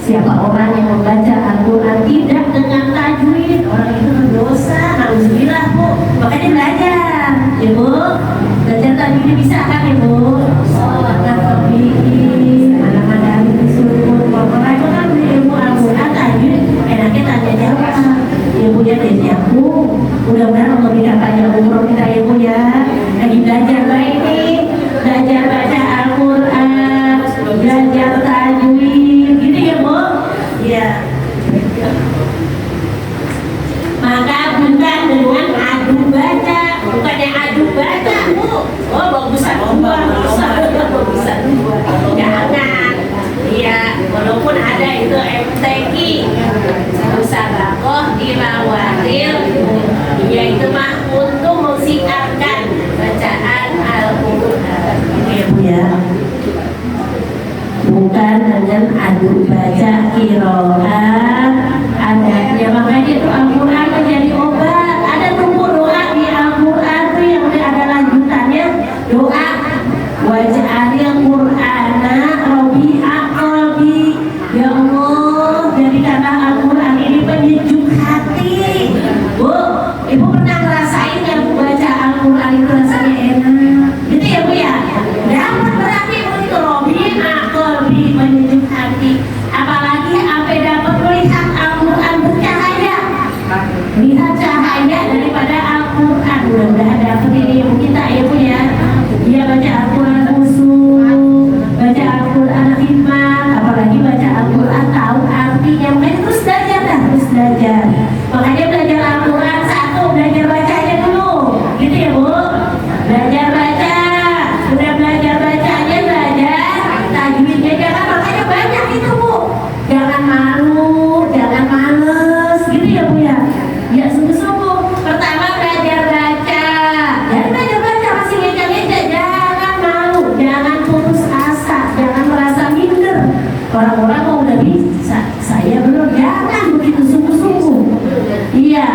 Siapa orang yang membaca Al-Quran tidak dengan tajwid, orang itu berdosa. Alhamdulillah Bu. Makanya belajar, ya Bu. Belajar tajwidnya bisa kan ya Bu? Mana-mana disuruh orang itu kan ilmu Al-Quran tajwid. Enaknya tanya jawab. Ibunya dari aku, mudah-mudahan Allah berikan panjang umur kita ya Bu ya. Lagi belajar ini, belajar baca Al-Quran, belajar tajwid, gitu ya Bu? Ya. Maka bukan dengan adu baca, bukannya adu baca Bu. Oh bagusan dua, bagusan dua. Jangan. Iya, walaupun ada itu MTQ, musabaqah tilawatil, ya itu mah untuk mensiarkan bacaan Al-Quran. Ya Bu ya. Bukan dengan adu baca qiraat adanya, makanya itu Al-Quran menjadi obat. Ada tubuh doa di Al-Quran tuh yang ada lanjutannya, doa waj'alil Qur'ana rabi'a qalbi. Ya Allah, jadikanlah Al-Quran ini penyejuk hati. Bu, Ibu pernah ngerasain nggak baca Al-Quran itu rasanya enak? Gitu ya Bu ya? Dapat berarti Bu itu rabi'a qalbi, penyejuk hati. Apalagi sampai dapat melihat Al-Quran bercahaya. Lihat cahaya daripada Al-Quran. Mudah-mudahan dapat ini Ibu kita ya Bu ya. Dia baca Al-Quran khusyuk, baca Al-Quran khidmat, apalagi baca Al-Quran tahu artinya. Makanya terus belajar dah, terus belajar. Makanya belajar Al-Quran satu, belajar bacanya dulu, gitu ya Bu. Belajar baca, udah belajar bacanya, belajar tajwidnya, jangan makanya banyak itu Bu. Jangan malu, jangan males, gitu ya Bu ya. Ya sungguh-sungguh. Pertama belajar baca, jadi belajar baca masih ngeja-ngeja, jangan malu, jangan putus asa, jangan merasa minder. Orang-orang mau udah bisa, saya belum, jangan begitu, sungguh-sungguh. Iya,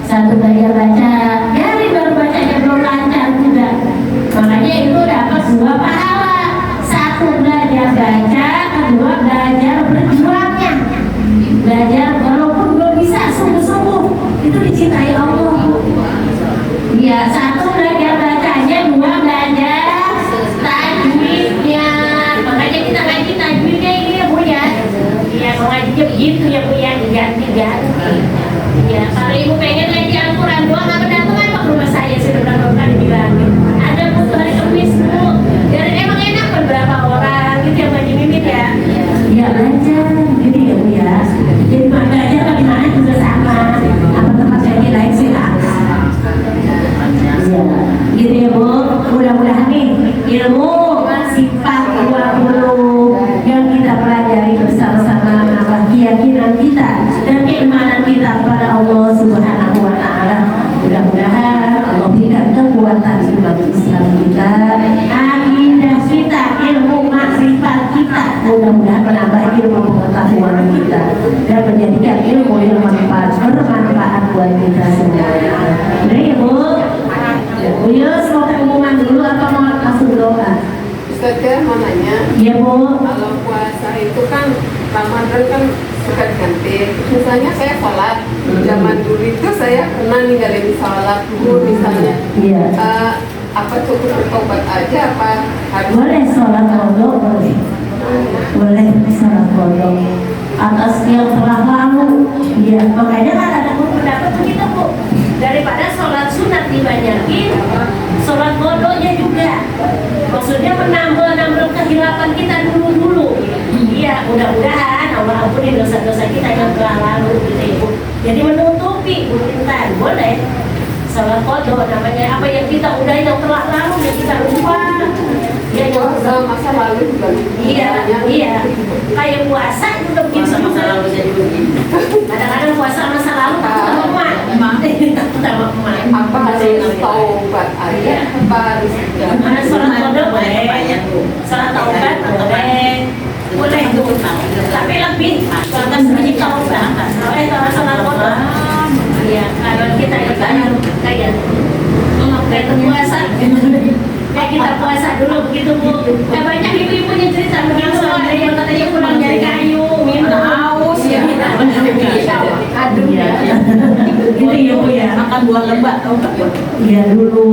satu belajar baca, jadi baru bacanya belum lancar juga. Makanya itu dapat dua pahala. Satu belajar baca, kedua belajar berjuangnya. Belajar walaupun belum bisa, sungguh-sungguh itu dicintai Allah. Iya, satu belajar bacanya, dua belajar tajwidnya. Makanya kita ngaji tajwidnya ini ya Bu ya. Iya, mengajinya begitu ya Bu ya, diganti-ganti. Iya, kalau Ibu pengen ngaji Al-Quran doang, nggak berdatangan Pak rumah saya sudah berapa kali dibilangin. Ada Bu hari Kamis Bu. Dan emang enak beberapa orang gitu yang ngaji mimin ya. Iya belajar, gitu ya Bu ya. Jadi belajar bagaimana juga sama. Apa tempat saya lain sih lah. Gitu ya Bu. Mudah-mudahan nih ilmu sifat 20 yang kita pelajari bersama-sama menambah keyakinan kita dan keimanan kita kepada Allah Subhanahu wa Ta'ala. Mudah-mudahan Allah berikan kekuatan iman Islam kita, akidah kita, ilmu makrifat kita. Mudah-mudahan menambah ilmu pengetahuan kita dan menjadikan ilmu yang bermanfaat buat kita semua. Baik ya Bu. Bu Yus mau pengumuman dulu atau mau langsung doa? Ustazah mau nanya, Iya Bu. kalau puasa itu kan Ramadan kan suka diganti. Misalnya saya sholat zaman dulu itu saya pernah ninggalin sholat dulu misalnya. Iya. Apa cukup obat aja apa harus? Boleh sholat kodok, boleh. Boleh sholat kodok. Atas yang telah lalu, ya makanya kan ada pendapat begitu Bu. Daripada sholat sunat dibanyakin, sholat kodoknya juga. Maksudnya menambah kehilapan kita dulu. Iya, mudah-mudahan Allah ampuni dosa-dosa kita yang telah lalu gitu ya Bu. Jadi menutupi intan, boleh. Sholat kodok namanya apa yang kita udah yang telah lalu yang kita lupa. Ya, Dosa masa lalu juga. iya. Kayak puasa juga begitu juga. Kadang-kadang puasa masa lalu takut sama emak. Apa harus taubat aja? Apa harus Mana sholat kodok boleh, sholat taubat boleh tuh. Tapi lebih bagus sedikit taubat. Kalau sholat kodok, iya kalau kita kayak puasa. Kayak kita puasa dulu begitu Bu. Banyak ibu-ibu yang cerita begitu ada yang katanya pulang dari kayu, minum haus ya. Aduh ya. Gitu ya Bu ya. Makan buah lembak tahu nggak? Iya dulu